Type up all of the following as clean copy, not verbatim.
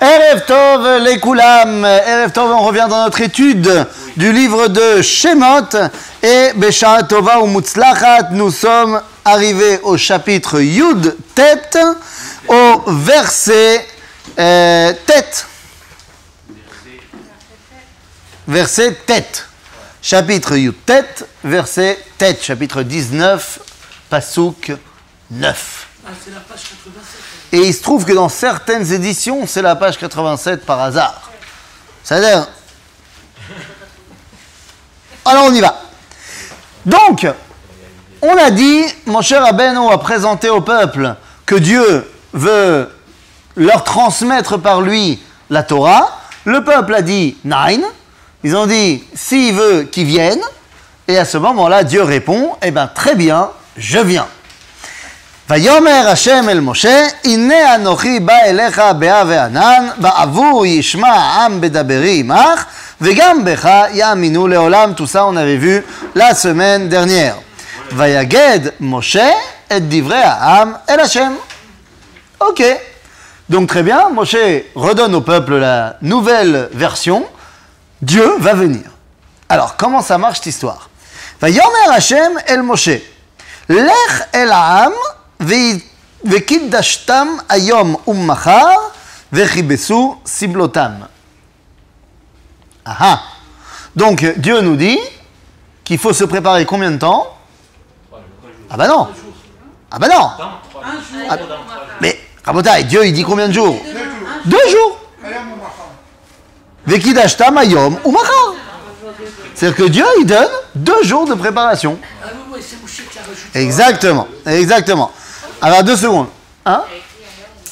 Erev Tov les Koulam. Erev Tov, on revient dans notre étude du livre de Shemot. Et Besha Tova ou Mutzlachat, nous sommes arrivés au chapitre Yud Tet, au verset Tet. Verset Tet. Chapitre Yud Tet, verset Tet. Chapitre 19, Pasuk 9. Ah, c'est la page 87. Et il se trouve que dans certaines éditions, c'est la page 87 par hasard. C'est-à-dire... Alors on y va. Donc, on a dit, mon cher Rabbeinu a présenté au peuple que Dieu veut leur transmettre par lui la Torah. Le peuple a dit « Nein ». Ils ont dit « S'il veut qu'il vienne ». Et à ce moment-là, Dieu répond « Eh bien, très bien, je viens ». ויאמר השם אל משה, הנה אנוכי בא אליך באב וענן, בעבור ישמע העם בדברי עמך, וגם בך יאמינו לעולם. Tout ça, on avait vu la semaine dernière. ויגד משה את דברי העם אל השם. Ok. Donc très bien, Moshe redonne au peuple la nouvelle version. Dieu va venir. Alors, comment ça marche cette histoire? ויאמר השם אל משה, לך אל העם, וקידשתם היום ומחר וכיבסו סבלותם. Ah. Donc Dieu nous dit qu'il faut se préparer combien de temps? Ah bah non. Ah bah non. Ah, mais Rabotai, Dieu il dit combien de jours? 2 jours. Vekidashtam ayom umachar. C'est-à-dire que Dieu il donne 2 jours de préparation. Exactement, exactement. Alors 2 secondes. Hein?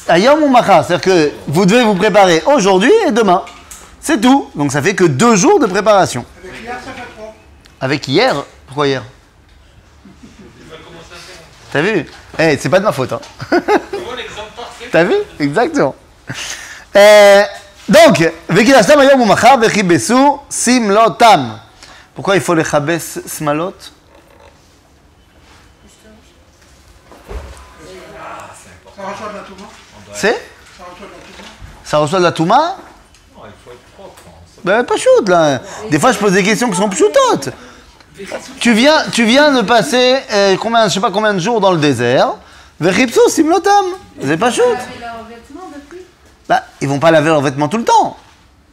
Ayom ou machar, c'est-à-dire que vous devez vous préparer aujourd'hui et demain. C'est tout. Donc ça fait que 2 jours de préparation. Avec hier, ça fait 3. Avec hier? Pourquoi hier? T'as vu? Eh, c'est pas de ma faute. Hein. T'as vu? Exactement. Donc, Vekidashtam ayom ou machar vechibesu simlotam. Pourquoi il faut les chabes smalot? Ça reçoit de la touma. C'est? Ça reçoit de la touma. Ça reçoit de la touma? Non, il faut être propre. Hein. Ben, pas shoot, là. Des fois, je pose des questions qui sont pshoutotes. Tu viens de passer, je sais pas combien de jours dans le désert. Vechipsu simlotam. C'est pas shoot. Bah, ils vont pas laver leurs vêtements tout le temps.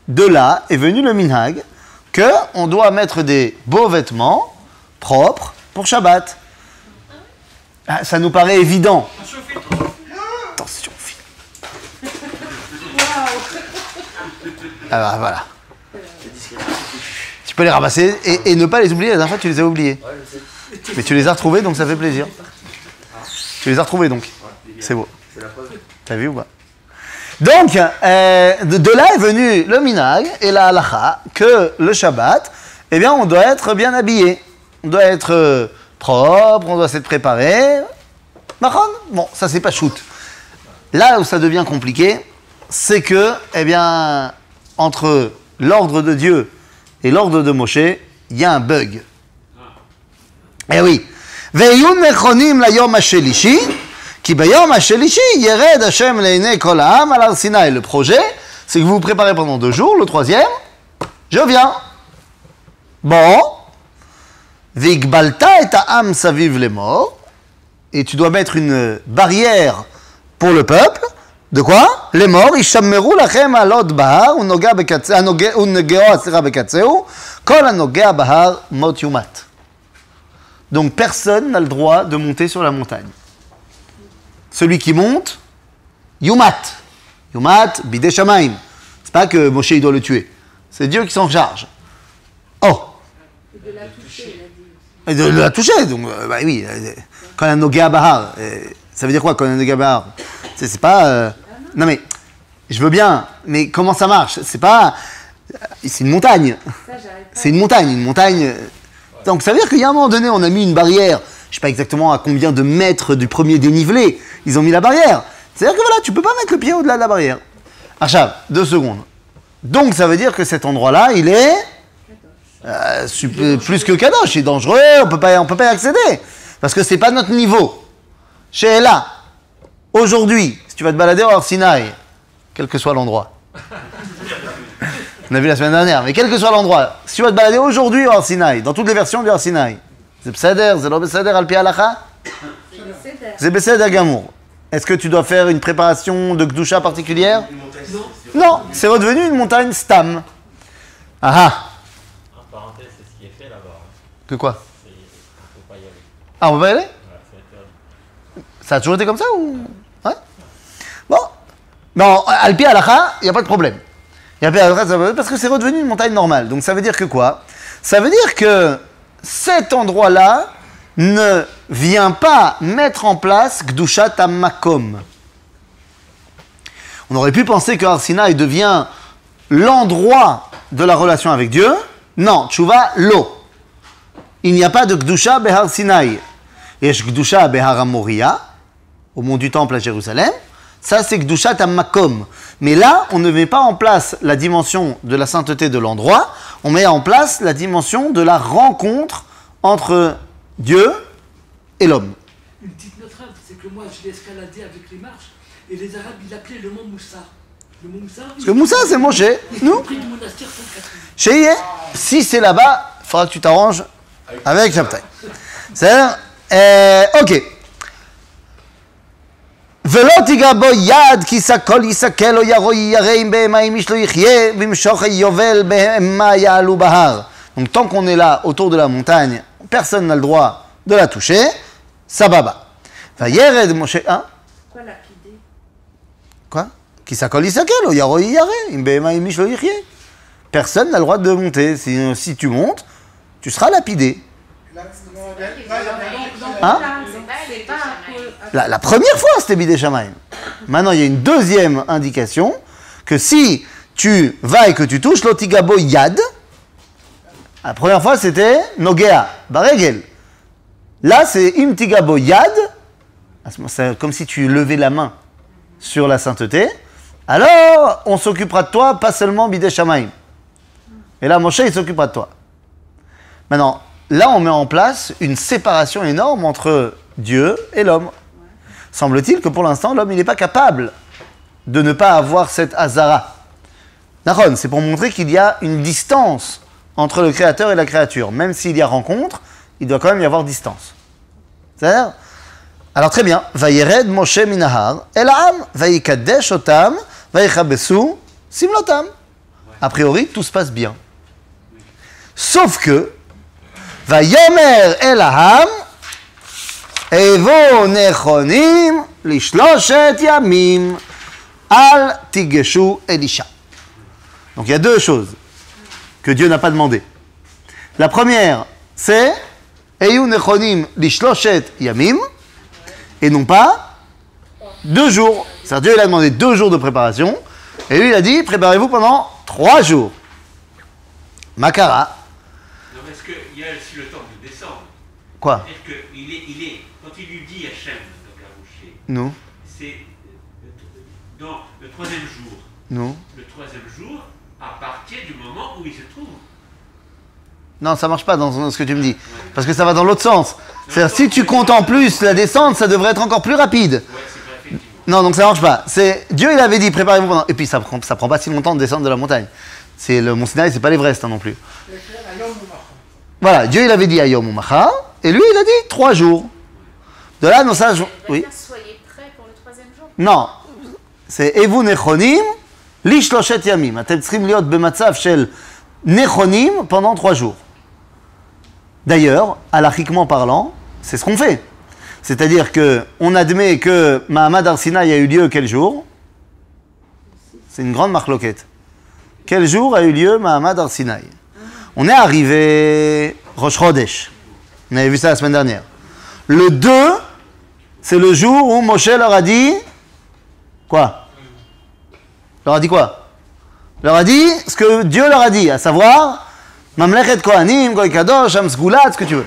De là est venu le minhag que on doit mettre des beaux vêtements propres pour Shabbat. Ah, ça nous paraît évident. Attention, fille. Alors voilà. Tu peux les ramasser et ne pas les oublier. La dernière fois, tu les as oubliés. Mais tu les as retrouvés, donc ça fait plaisir. Tu les as retrouvés, donc. C'est beau. T'as vu ou pas? Donc, de là est venu le minhag et la halacha que le Shabbat, eh bien, on doit être bien habillé. On doit être propre, on doit s'être préparé. Bon, ça c'est pas shoot. Là où ça devient compliqué, c'est que, eh bien, entre l'ordre de Dieu et l'ordre de Moshe, il y a un bug. Eh oui. Ve'yun nechonim layom hashelishi, ki bayom hashelishi yered Hashem le'inei kol ha'am al har Sinai. Le projet, c'est que vous vous préparez pendant 2 jours. Le 3e, je viens. Bon. Ve'igbalta et ha'am saviv lemor. Et tu dois mettre une barrière pour le peuple. De quoi? Les morts, Ishammeru lachem alot bahar, unogea asera bekatseu, kol anogea bahar mot yumat. Donc personne n'a le droit de monter sur la montagne. Celui qui monte, yumat. Yumat, bidei shamaim. C'est pas que Moshe il doit le tuer. C'est Dieu qui s'en charge. Oh. Et de la toucher, il a dit. Et de la toucher, donc, bah oui. Kol anogea bahar. Ça veut dire quoi, kol anogea bahar? C'est pas... Non mais, je veux bien, mais comment ça marche? C'est pas... C'est une montagne. C'est une montagne. Donc ça veut dire qu'il y a un moment donné, on a mis une barrière. Je sais pas exactement à combien de mètres du premier dénivelé. Ils ont mis la barrière. C'est-à-dire que voilà, tu peux pas mettre le pied au-delà de la barrière. Archav, 2 secondes. Donc ça veut dire que cet endroit-là, il est... plus que kadosh, c'est dangereux, on peut pas y accéder. Parce que c'est pas notre niveau. Chez Ella, aujourd'hui, si tu vas te balader au Har Sinai, quel que soit l'endroit, On a vu la semaine dernière, mais quel que soit l'endroit, si tu vas te balader aujourd'hui au Har Sinaï, dans toutes les versions du Har Sinaï, c'est Beseder, c'est lo Beseder al pi halacha, c'est Beseder gamour. Est-ce que tu dois faire une préparation de Gdusha particulière? Non, c'est redevenu une montagne Stam. Ah ah. En parenthèse, c'est ce qui est fait là-bas. Hein. Que quoi? On ne peut pas y aller. Ah, on va y aller? Voilà, c'est interdit. Ça a toujours été comme ça ou? Ouais. Bon. Non, al pi halacha, il n'y a pas de problème. Il y a pas de problème parce que c'est redevenu une montagne normale. Donc ça veut dire que quoi? Ça veut dire que cet endroit-là ne vient pas mettre en place Gdushat HaMakom. On aurait pu penser que Har Sinaï devient l'endroit de la relation avec Dieu. Non, Tshuva, lo. Il n'y a pas de Gdusha Behar Sinaï. Yesh Gdusha Behar HaMoriah, au mont du Temple à Jérusalem. Ça, c'est Gdushat HaMakom. Mais là, on ne met pas en place la dimension de la sainteté de l'endroit, on met en place la dimension de la rencontre entre Dieu et l'homme. Une petite note, c'est que moi, je l'ai escaladé avec les marches, et les Arabes, ils l'appelaient le mont Moussa. Le mont Moussa. Parce que Moussa, c'est Moshe. Nous, Près du monastère Sainte-Catherine. chez Yé, si c'est là-bas, il faudra que tu t'arranges avec Shabtai. C'est-à-dire, ok. ולא תיגע בו יד כי סקול יסקל או ירוי ירא עם בהמה אם איש לא יחיה וימשוך יובל בהמה יעלו בהר. Donc tant qu'on est là autour de la montagne, personne n'a le droit de la toucher. Sababa. וירד משה... Quoi lapider? Quoi? כי סקול יסקל או ירוי ירא עם בהמה אם איש לא יחיה. Personne n'a le droit de monter. Si tu montes, tu seras lapidé. Là, il y a Hein? C'est pas un peu... La première fois, c'était Bidei Shamayim. Maintenant, il y a une deuxième indication que si tu vas et que tu touches l'otigabo yad, la première fois, c'était Nogea, Baregel. Là, c'est imtigabo yad, c'est comme si tu levais la main sur la sainteté. Alors, on s'occupera de toi, pas seulement Bidei Shamayim. Et là, Moshe, il s'occupera de toi. Maintenant, là, on met en place une séparation énorme entre Dieu et l'homme. Semble-t-il que pour l'instant, l'homme, il n'est pas capable de ne pas avoir cette hazara. D'accord, c'est pour montrer qu'il y a une distance entre le créateur et la créature. Même s'il y a rencontre, il doit quand même y avoir distance. C'est-à-dire, alors très bien, Vayered Moshe minahar el ha'am, vayikadesh otam, vayichabesu simlotam. A priori, tout se passe bien. Sauf que, Vayomer el ha'am, Evo nechonim lishloshet yamim al tigeshu elisha. Donc il y a deux choses que Dieu n'a pas demandé. La première, c'est Eyu nechonim lishloshet yamim et non pas 2 jours. C'est-à-dire Dieu il a demandé 2 jours de préparation et lui il a dit préparez-vous pendant 3 jours. Makara. Non, parce qu'il y a aussi le temps de descendre. Quoi? C'est-à-dire qu'il est, quand il lui dit Hachem, donc la boucher, Non. c'est dans le 3e jour. Non. Le 3e jour, à partir du moment où il se trouve. Non, ça marche pas dans ce que tu me dis. Parce que ça va dans l'autre sens. C'est-à-dire, si tu comptes en plus la descente, ça devrait être encore plus rapide. Ouais, c'est vrai, effectivement. Non, donc ça marche pas. C'est Dieu, il avait dit, préparez-vous pendant... Et puis, ça prend pas si longtemps de descendre de la montagne. C'est le Mont Sinaï, c'est pas l'Everest hein, non plus. C'est clair, à Yom Moumacha. Voilà, Dieu, il avait dit à Yom Umacha, et lui, il a dit 3 jours. De là, nos sages... Oui. Soyez prêts pour le 3e jour. Non. C'est Evu Nechonim, Lishloshet Yamim. Atem tsrim liot bematzav shel Nechonim pendant 3 jours. D'ailleurs, halachiquement parlant, c'est ce qu'on fait. C'est-à-dire que on admet que Mahamad Har Sinaï a eu lieu quel jour? C'est une grande marloquette. Quel jour a eu lieu Mahamad Har Sinaï? On est arrivé Rosh Chodesh. On avait vu ça la semaine dernière. Le 2, c'est le jour où Moshe leur a dit quoi? Leur a dit quoi? Leur a dit ce que Dieu leur a dit, à savoir Mamlechet Kohanim, Goy Kadosh, Am Sgulat, ce que tu veux.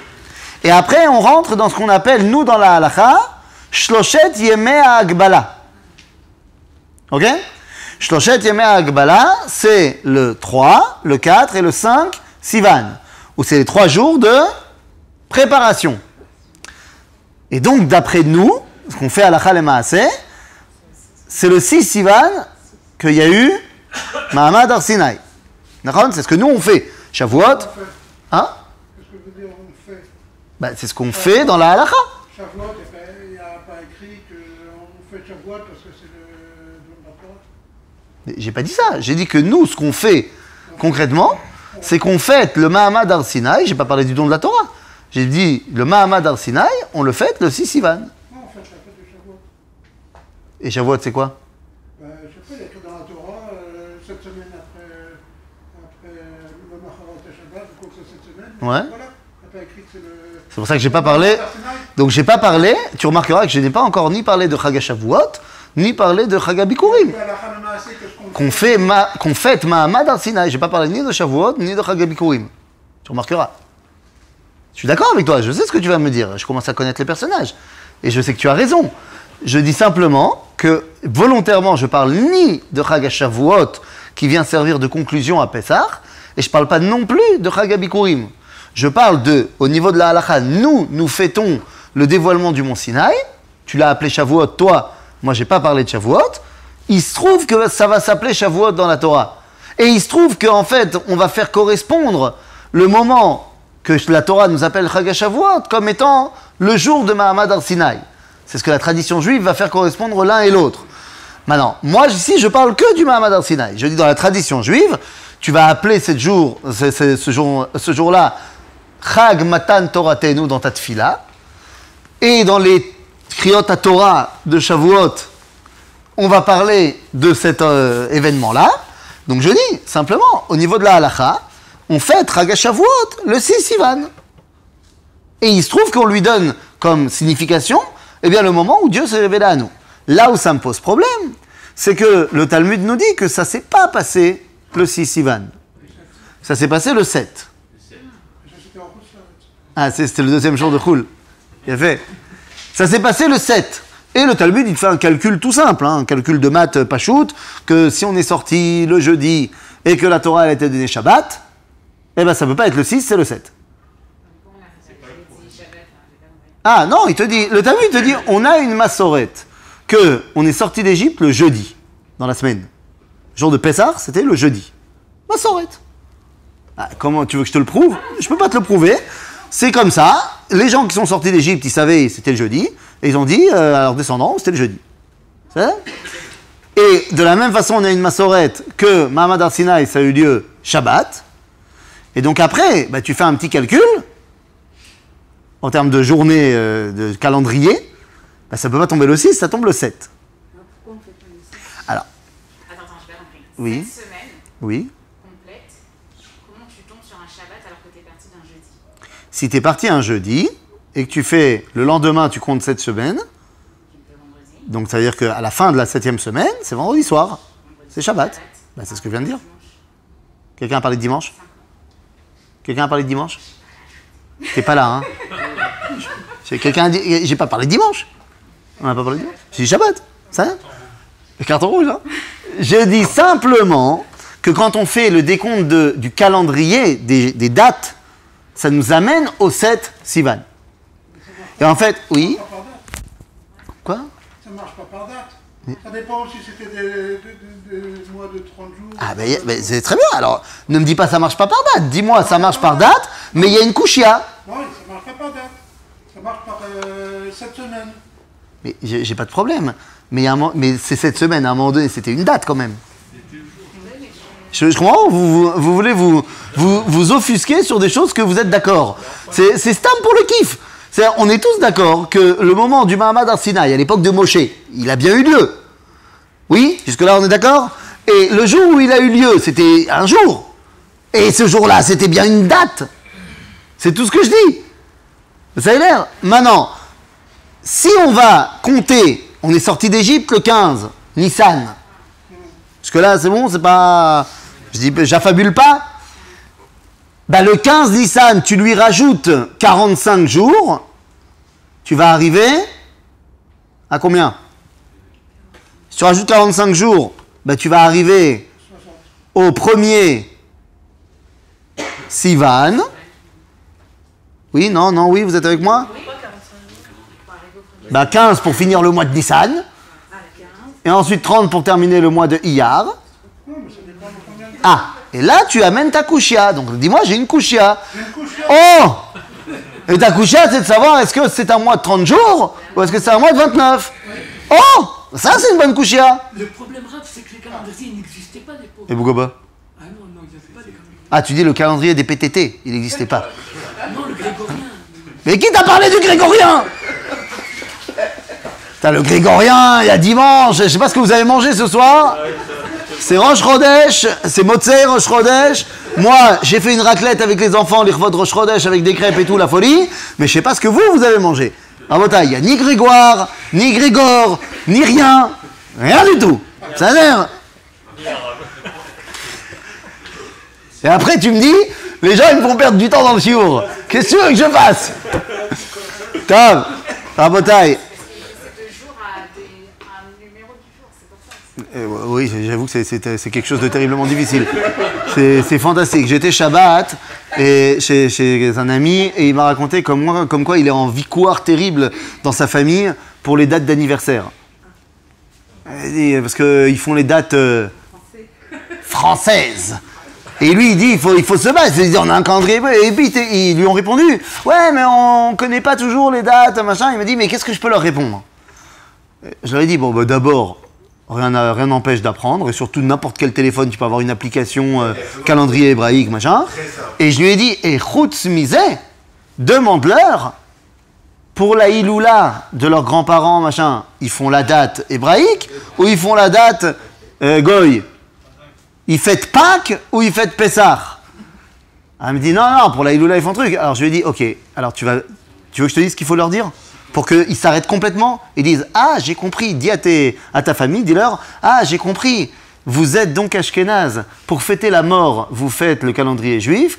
Et après, on rentre dans ce qu'on appelle, nous, dans la halacha, Shloshet Yemei HaAgbala. Ok? Shloshet Yemei HaAgbala, c'est le 3, le 4 et le 5 Sivan, où c'est les 3 jours de préparation. Et donc, d'après nous, ce qu'on fait halacha le maaseh, c'est le 6 Sivan qu'il y a eu Mahamad Har Sinai. D'accord? C'est ce que nous on fait. Shavuot. Hein? Qu'est-ce que veut dire on fait? Bah, c'est ce qu'on fait dans la halakha. Shavuot, il n'y a pas écrit qu'on fait Shavuot parce que c'est le don de la Torah. Mais j'ai pas dit ça. J'ai dit que nous, ce qu'on fait concrètement, c'est qu'on fête le Mahamad Har Sinai. J'ai pas parlé du don de la Torah. J'ai dit le Mahamad Har Sinai, on le fête le 6 Sivan. Non, on fait la fête de Shavuot. Et Shavuot, c'est quoi? Je sais pas, il y a que dans la Torah, cette semaine après le Macharat et Shabbat, donc c'est cette semaine. Ouais. Voilà, il n'y a pas écrit que c'est le... C'est pour ça que j'ai pas parlé. Donc j'ai pas parlé. Tu remarqueras que je n'ai pas encore ni parlé de Chag HaShavuot, ni parlé de Chag HaBikurim. Qu'on fête Mahamad Har Sinai. J'ai pas parlé ni de Shavuot, ni de Chag HaBikurim. Tu remarqueras. Je suis d'accord avec toi, je sais ce que tu vas me dire. Je commence à connaître les personnages. Et je sais que tu as raison. Je dis simplement que volontairement, je parle ni de Chag HaShavuot qui vient servir de conclusion à Pessah, et je parle pas non plus de Chag HaBikurim. Je parle de, au niveau de la halakha, nous fêtons le dévoilement du mont Sinaï. Tu l'as appelé Shavuot, toi. Moi, j'ai pas parlé de Shavuot. Il se trouve que ça va s'appeler Shavuot dans la Torah. Et il se trouve qu'en fait, on va faire correspondre le moment que la Torah nous appelle Chag HaShavuot comme étant le jour de Mahamad Har Sinai. C'est ce que la tradition juive va faire correspondre l'un et l'autre. Maintenant, moi ici, je parle que du Mahamad Har Sinai. Je dis dans la tradition juive, tu vas appeler ce jour-là Chag Matan Toratenu dans ta tfila. Et dans les Kriyot HaTorah de Shavuot, on va parler de cet événement-là. Donc je dis, simplement, au niveau de la halakha, on fête Chag HaShavuot le 6 Sivan. Et il se trouve qu'on lui donne comme signification, eh bien, le moment où Dieu s'est révélé à nous. Là où ça me pose problème, c'est que le Talmud nous dit que ça ne s'est pas passé le 6 Sivan. Ça s'est passé le 7. Ah, c'était le deuxième jour de Choul. Bien fait. Ça s'est passé le 7. Et le Talmud, il fait un calcul tout simple, un calcul de maths pachout, que si on est sorti le jeudi et que la Torah elle a été donnée Shabbat, eh ben ça ne peut pas être le 6, c'est le 7. Ah non, il te dit, le Talmud te dit, on a une massorette, que on est sorti d'Égypte le jeudi, dans la semaine. Le jour de Pessah, c'était le jeudi. Massorette. Ah, comment tu veux que je te le prouve? Je peux pas te le prouver. C'est comme ça. Les gens qui sont sortis d'Égypte, ils savaient c'était le jeudi, et ils ont dit à leurs descendants, c'était le jeudi. C'est ça? Et de la même façon, on a une massorette que Mahamad Har Sinai, ça a eu lieu Shabbat. Et donc après, bah, tu fais un petit calcul, en termes de journée, de calendrier, bah, ça ne peut pas tomber le 6, ça tombe le 7. Pourquoi on fait pas le 6? Alors. Attends, j'ai pas compris. Oui. Cette semaine Oui. complète, comment tu tombes sur un Shabbat alors que tu es parti d'un jeudi? Si tu es parti un jeudi, et que tu fais, le lendemain, tu comptes 7 semaines, donc ça veut dire qu'à la fin de la 7e semaine, c'est vendredi soir. C'est Shabbat. Bah, c'est ce que je viens de dire. Quelqu'un a parlé de dimanche? Quelqu'un a parlé de dimanche? T'es pas là, hein? Quelqu'un a dit... J'ai pas parlé de dimanche. On n'a pas parlé de dimanche. J'ai dit Shabbat. Ça? Le carton rouge, hein? Je dis simplement que quand on fait le décompte du calendrier, des dates, ça nous amène au 7 Sivan. Et en fait, oui. Quoi? Ça ne marche pas par date. Ça dépend si c'était des mois de 30 jours. Ah ben c'est très bien. Alors, ne me dis pas ça marche pas par date. Dis-moi ça marche par date, mais il y a une kushia. Non, ça ne marche pas par date. Ça marche par 7 semaines. Mais j'ai pas de problème. Mais c'est cette semaine, à un moment donné, c'était une date quand même. Je comprends, vous voulez vous offusquer sur des choses que vous êtes d'accord. C'est stam pour le kiff. On est tous d'accord que le moment du Mahamad Har Sinai, à l'époque de Moshe, il a bien eu lieu. Oui, jusque-là on est d'accord? Et le jour où il a eu lieu, c'était un jour. Et ce jour-là, c'était bien une date. C'est tout ce que je dis. Ça a l'air. Maintenant, si on va compter, on est sorti d'Égypte le 15, Nissan. Jusque-là, c'est bon, c'est pas... Je dis, j'affabule pas. Bah, le 15 Nissan, tu lui rajoutes 45 jours, tu vas arriver à combien? Si tu rajoutes 45 jours, bah, tu vas arriver au 1er Sivan. Oui, non, oui, vous êtes avec moi? Bah, 15 pour finir le mois de Nissan. Et ensuite 30 pour terminer le mois de Iyar. Non, mais ça dépend de combien de temps. Ah, et là, tu amènes ta kushia. Donc, dis-moi, j'ai une kushia. J'ai une couche Oh! Et ta kushia, c'est de savoir est-ce que c'est un mois de 30 jours ou est-ce que c'est un mois de 29? Oh! Ça, c'est une bonne kushia. Le problème grave, c'est que les calendriers n'existaient pas à l'époque. Et pourquoi pas? Ah non, non, il n'y avait pas des calendriers. Ah, tu dis le calendrier des PTT, il n'existait pas. Non, le grégorien. Mais qui t'a parlé du grégorien? T'as le grégorien, il y a dimanche, je sais pas ce que vous avez mangé ce soir. C'est Rosh Chodesh, c'est Motzei Rosh Chodesh. Moi, j'ai fait une raclette avec les enfants, l'Irvot Rosh Chodesh avec des crêpes et tout, la folie. Mais je sais pas ce que vous avez mangé. À votre taille, il n'y a ni Grégoire, ni Grégor, ni rien. Rien du tout. Ça a l'air. Et après, tu me dis, les gens, ils me font perdre du temps dans le chiour. Qu'est-ce que tu veux que je fasse? Tom, à votre taille. C'est de jour à un numéro du jour, c'est pour ça. Oui, j'avoue que c'est quelque chose de terriblement difficile. C'est fantastique. J'étais Shabbat et chez un ami et il m'a raconté comme quoi il est en victoire terrible dans sa famille pour les dates d'anniversaire. Parce qu'ils font les dates françaises. Et lui, il dit, il faut se battre. Il dit, on a un calendrier. Et puis, ils lui ont répondu, ouais, mais on connaît pas toujours les dates, machin. Il m'a dit, mais qu'est-ce que je peux leur répondre? Je leur ai dit, bon, bah, d'abord, rien n'empêche d'apprendre. Et surtout, n'importe quel téléphone, tu peux avoir une application calendrier hébraïque, machin. Et je lui ai dit, et Chutz Mizeh, demande-leur, pour la Iloula de leurs grands-parents, machin, ils font la date hébraïque ou ils font la date goy? Ils fêtent Pâques ou ils fêtent Pessah? Elle me dit non, pour la Iloula, ils font truc. Alors je lui ai dit, ok, alors tu veux que je te dise ce qu'il faut leur dire? Pour qu'ils s'arrêtent complètement et disent, ah, j'ai compris, dis à ta famille, dis-leur, ah, j'ai compris, vous êtes donc Ashkénaze, pour fêter la mort, vous faites le calendrier juif,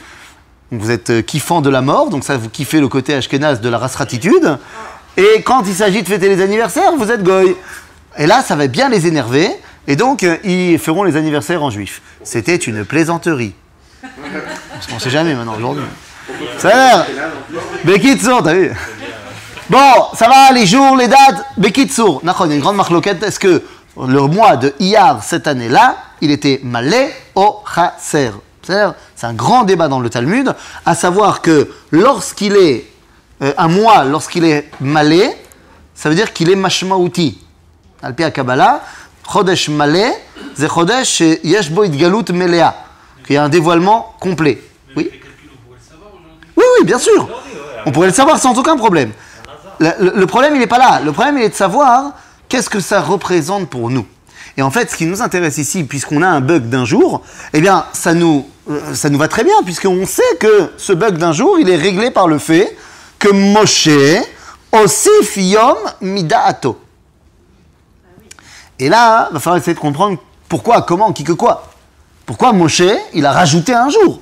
vous êtes kiffant de la mort, donc ça, vous kiffez le côté Ashkénaze de la race-ratitude, et quand il s'agit de fêter les anniversaires, vous êtes goy. Et là, ça va bien les énerver, et donc, ils feront les anniversaires en juif. C'était une plaisanterie. Parce qu'on ne sait jamais maintenant, aujourd'hui. Ça a l'air. Bekitsour, t'as vu? Bon, ça va, les jours, les dates. Bekitsour. Il y a une grande marloquette. Est-ce que le mois de Iyar, cette année-là, il était malé ou chaser? C'est un grand débat dans le Talmud, à savoir que lorsqu'il est un mois, lorsqu'il est malé, ça veut dire qu'il est mashmaouti. Al-Pi Kabbalah, Chodesh malé, c'est Chodesh yesh bo idgalut melea, qu'il y a un dévoilement complet. Oui. Oui, bien sûr. On pourrait le savoir sans aucun problème. Le problème, il n'est pas là. Le problème, il est de savoir qu'est-ce que ça représente pour nous. Et en fait, ce qui nous intéresse ici, puisqu'on a un bug d'un jour, eh bien, ça nous va très bien, puisqu'on sait que ce bug d'un jour, il est réglé par le fait que Moshe osif yom mida'ato. Et là, il va falloir essayer de comprendre pourquoi, comment, qui que quoi. Pourquoi Moshe, il a rajouté un jour?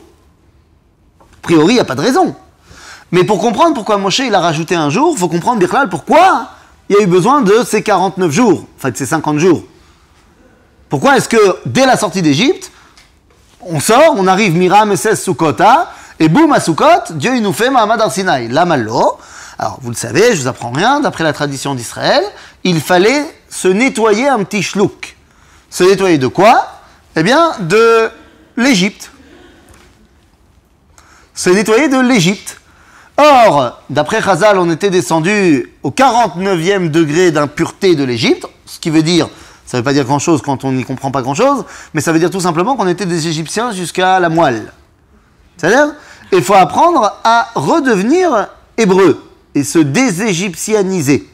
A priori, il n'y a pas de raison. Mais pour comprendre pourquoi Moshe, il a rajouté un jour, il faut comprendre, Birklal, pourquoi il y a eu besoin de ces 49 jours, enfin de ces 50 jours. Pourquoi est-ce que, dès la sortie d'Égypte, on sort, on arrive Miram Esses Sukkota, et boum, à Sukkot, Dieu il nous fait Mahamad Arsinaï. Lamallo. Alors, vous le savez, je vous apprends rien, d'après la tradition d'Israël, il fallait se nettoyer un petit shlouk. Se nettoyer de quoi? Eh bien, de l'Égypte. Se nettoyer de l'Égypte. Or, d'après Chazal, on était descendu au 49e degré d'impureté de l'Égypte, ce qui veut dire, ça ne veut pas dire grand-chose quand on n'y comprend pas grand-chose, mais ça veut dire tout simplement qu'on était des Égyptiens jusqu'à la moelle. C'est-à-dire, il faut apprendre à redevenir hébreu et se déségyptianiser.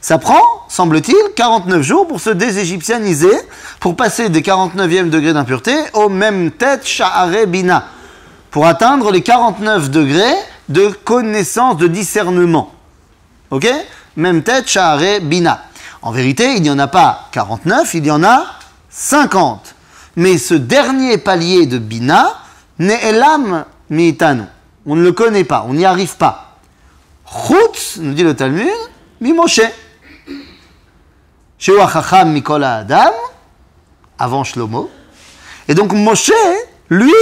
Ça prend, semble-t-il, 49 jours pour se déségyptianiser, pour passer des 49e degrés d'impureté au même tête sha'are bina, pour atteindre les 49 degrés de connaissance, de discernement. Ok? Même tête sha'are bina. En vérité, il n'y en a pas 49, il y en a 50. Mais ce dernier palier de bina, ne'elam mi'itanu. On ne le connaît pas, on n'y arrive pas. Chutz, nous dit le Talmud, mi Moshe. Sheu hachacham mikol ha'adam, avant Shlomo. Et donc Moshe, lui,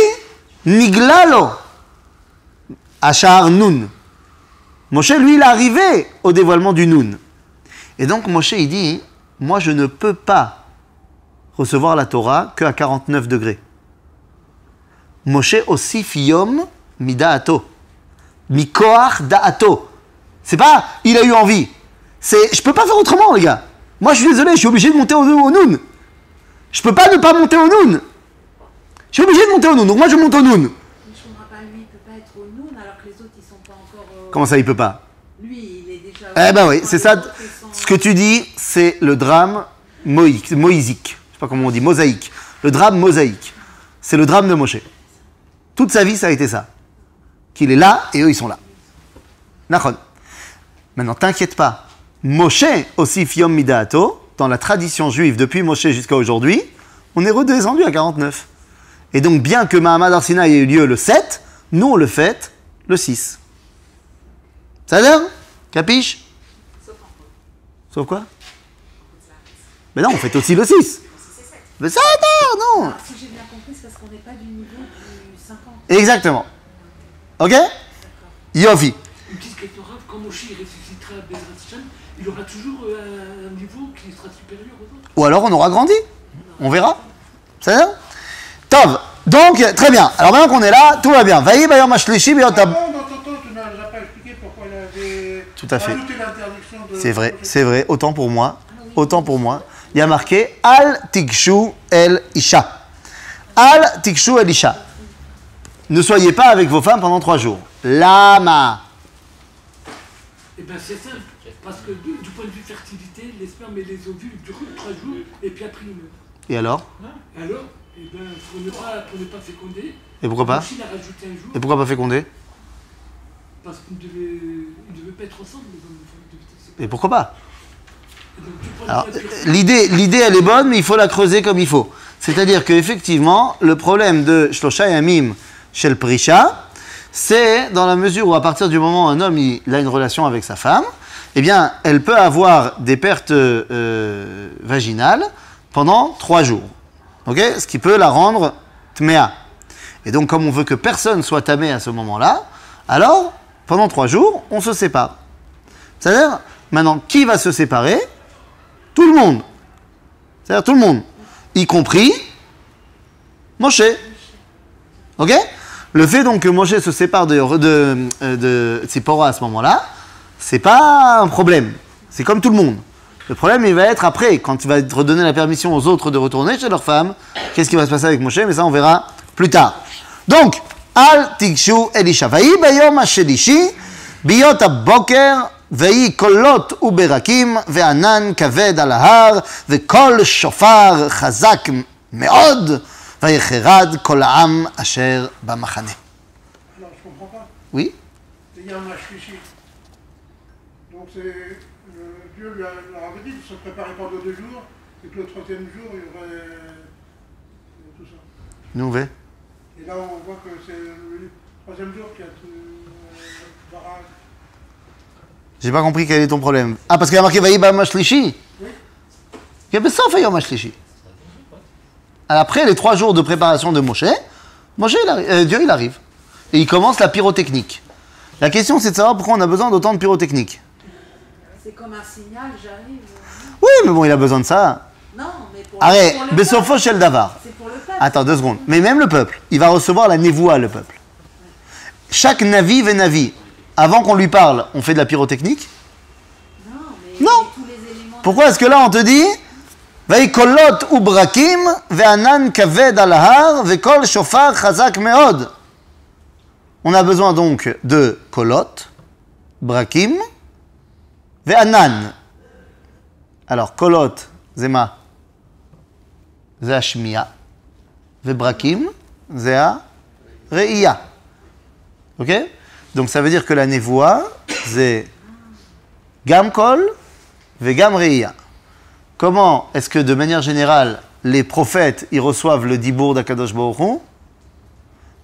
niglalo, ashar nun. Moshe, lui, il est arrivé au dévoilement du nun. Et donc Moshe, il dit, moi je ne peux pas recevoir la Torah qu'à 49 degrés. Moshe osif yom mida'ato. Mikoach da'ato. C'est pas, il a eu envie. C'est, je peux pas faire autrement, les gars. Moi, je suis désolé, je suis obligé de monter au Noun. Je peux pas ne pas monter au Noun. Je suis obligé de monter au Noun, donc moi je monte au Noun. Mais je comprends pas, lui, il peut pas être au Noun alors que les autres, ils sont pas encore. Comment ça, il peut pas? Lui, il est déjà. Eh ben oui, c'est ça. Les autres, ils sont- Ce que tu dis, c'est le drame moïsique. Je sais pas comment on dit, mosaïque. Le drame mosaïque. C'est le drame de Moshe. Toute sa vie, ça a été ça. Qu'il est là et eux, ils sont là. Nachon. Maintenant, t'inquiète pas. Moshe, aussi Yom Midaato, dans la tradition juive, depuis Moshe jusqu'à aujourd'hui, on est redescendu à 49. Et donc, bien que Mahamad Har Sinaï ait eu lieu le 7, nous, on le fête le 6. Ça a l'air? Capiche? Sauf quoi? Mais non, on fête aussi le 6. Mais ça, non. Alors, si j'ai bien compris, c'est parce qu'on n'est pas du niveau du 50. Exactement. Ok? Yofi. Une petite question rare, quand Moshe il ressuscitera Bezrat Hashem, il aura toujours un niveau qui sera supérieur aux autres. Ou alors on aura grandi. On verra. Ça va? Tov. Donc, très bien. Alors maintenant qu'on est là, tout va bien. Vaï bayom ashlishi biyotab. Dans ton temps, tu n'as pas expliqué pourquoi il avait Tout à fait. rajouté l'interdiction de... C'est vrai. Autant pour moi. Autant pour moi. Il y a marqué Al tikshu el isha. Al tikshu el isha. Ne soyez pas avec vos femmes pendant 3 jours. Lama. Eh bien c'est simple, parce que du point de vue fertilité, les spermes et les ovules durent 3 jours et puis après ils meurent. Et alors? Hein? Alors, eh ben, pour ne pas féconder, Et pourquoi pas? Moshe il a rajouté un jour, Et pourquoi pas féconder? parce qu'ils ne devaient pas être ensemble, les hommes et les femmes, ils devaient être séparés. Et pourquoi pas? Et donc, du point de Alors, vue fertilité, l'idée, elle est bonne, mais il faut la creuser comme il faut. C'est-à-dire qu'effectivement, le problème de Shlosha Yamim chez le Prisha, c'est dans la mesure où à partir du moment où un homme il a une relation avec sa femme, eh bien, elle peut avoir des pertes vaginales pendant 3 jours. Ok? Ce qui peut la rendre tméa. Et donc, comme on veut que personne soit tamé à ce moment-là, alors, pendant 3 jours, on se sépare. C'est-à-dire, maintenant, qui va se séparer? Tout le monde. C'est-à-dire tout le monde. Y compris Moshe. Ok? Le fait donc que Moshe se sépare de Tzipora à ce moment-là, c'est pas un problème. C'est comme tout le monde. Le problème, il va être après, quand il va être redonné la permission aux autres de retourner chez leur femme. Qu'est-ce qui va se passer avec Moshe? Mais ça, on verra plus tard. Donc, Al Tikshu Elisha. Vaï bayom hashelishi, biyot aboker, vaï kolot uberakim, ve'anan kaved al har, ve'kol shofar chazak meod, vaïcherad kol ha'am asher b'machane. Alors, je comprends pas. Oui? Il y a un Ashlishi. Donc, Dieu leur avait dit de se préparer pendant 2 jours, et que le 3e jour, il y aurait tout ça. Nouvé. Et là, on voit que c'est le 3e jour qu'il y a Barak. J'ai pas compris quel est ton problème. Ah, parce qu'il y a marqué Vaï bayom hashlishi. Oui. Il y a Bessaf bayom hashlishi. Après les 3 jours de préparation de Moshe, Dieu il arrive. Et il commence la pyrotechnique. La question c'est de savoir pourquoi on a besoin d'autant de pyrotechnique. C'est comme un signal, j'arrive. Oui, mais bon, il a besoin de ça. Non, mais pour Arrête, pour le Bessofo peuple. shel davar. C'est pour le peuple. Attends 2 secondes. Mais même le peuple, il va recevoir la névoie, le peuple. Chaque navi ve navi, avant qu'on lui parle, on fait de la pyrotechnique. Non, mais Non. tous les éléments. Pourquoi est-ce que là on te dit Vaikolot ubrakim ve'anan kaved al har ve'kol shofar chazak meod. On a besoin donc de kolot, brakim, ve'anan. Alors kolot, zema, זה השמיעה, וברקים זה הראייה. Ok? Donc ça veut dire que la névoie, c'est gam kol ve gam reia. Comment est-ce que de manière générale, les prophètes, ils reçoivent le dibour d'Akadosh Baruch Hu?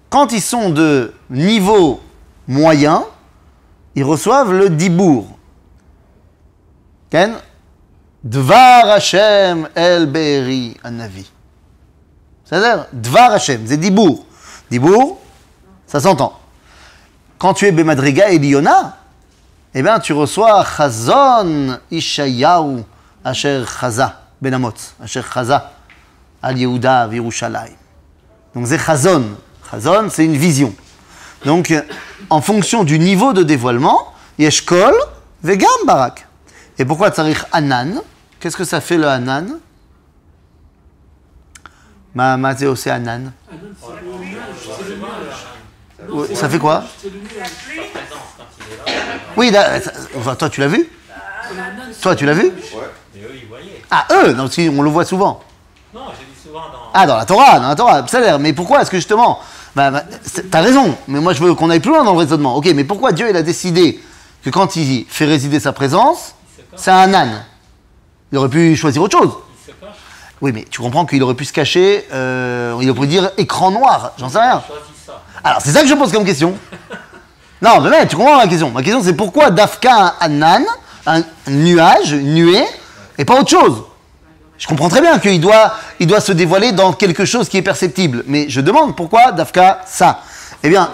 Quand ils sont de niveau moyen, ils reçoivent le dibour. Ken? Dvar Hashem el Be'eri Anavi. C'est-à-dire, Dvar Hashem, c'est dibour. Dibour, ça s'entend. Quand tu es Bemadriga et Liona, eh bien, tu reçois Chazon Ishayahu Asher Chaza, Ben Amotz, Asher Chaza. al Yehuda v'Yerushalayim. Donc c'est chazon. Chazon, c'est une vision. Donc, en fonction du niveau de dévoilement, yesh kol vegam barak. Et pourquoi tzarich anan? Qu'est-ce que ça fait le anan? Ma c'est aussi anan. Ça fait quoi? Oui, toi tu l'as vu? Toi tu l'as vu? Mais eux, ils voyaient. Ah, eux, non, si, on le voit souvent. Non, j'ai dit souvent dans. Ah, dans la Torah, ça a l'air. Mais pourquoi est-ce que justement, t'as raison, mais moi je veux qu'on aille plus loin dans le raisonnement. Ok, mais pourquoi Dieu il a décidé que quand il fait résider sa présence, c'est un âne? Il aurait pu choisir autre chose. Ils se cachent. Oui, mais tu comprends qu'il aurait pu se cacher, il aurait pu dire écran noir, j'en sais rien. Choisis ça. Alors, c'est ça que je pose comme question. Non, mais tu comprends ma question. Ma question, c'est pourquoi Dafka un âne, un nuage, une nuée, et pas autre chose? Je comprends très bien qu'il doit se dévoiler dans quelque chose qui est perceptible. Mais je demande pourquoi Dafka ça? Eh bien,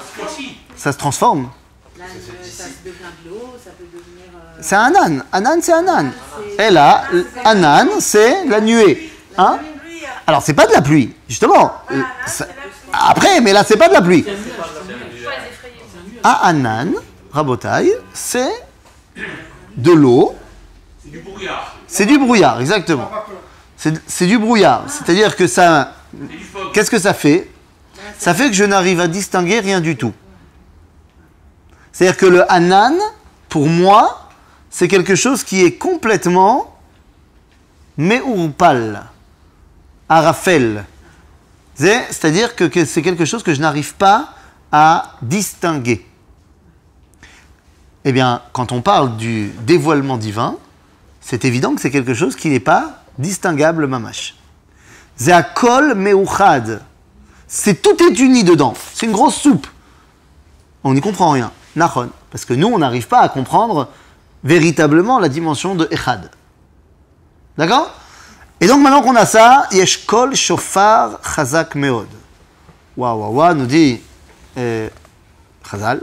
ça se transforme. Là, ça devient de l'eau, ça peut devenir. C'est un âne. Un âne, c'est un âne. Et là, un âne, c'est la nuée. Hein? Alors, c'est pas de la pluie, justement. Après, mais là, c'est pas de la pluie. Un âne, rabotaille, c'est de l'eau. C'est du brouillard. C'est du brouillard, exactement. C'est du brouillard. C'est-à-dire que ça... C'est du fog. Qu'est-ce que ça fait? Ça fait que je n'arrive à distinguer rien du tout. C'est-à-dire que le Hanan, pour moi, c'est quelque chose qui est complètement Me'urpal, Arafel. C'est-à-dire que c'est quelque chose que je n'arrive pas à distinguer. Eh bien, quand on parle du dévoilement divin, c'est évident que c'est quelque chose qui n'est pas distinguable, mamash. Ze'akol me'uchad. Tout est uni dedans. C'est une grosse soupe. On n'y comprend rien. Nachon. Parce que nous, on n'arrive pas à comprendre véritablement la dimension de Echad. D'accord? Et donc, maintenant qu'on a ça, yesh kol shofar chazak meod. Waouh, nous dit Chazal.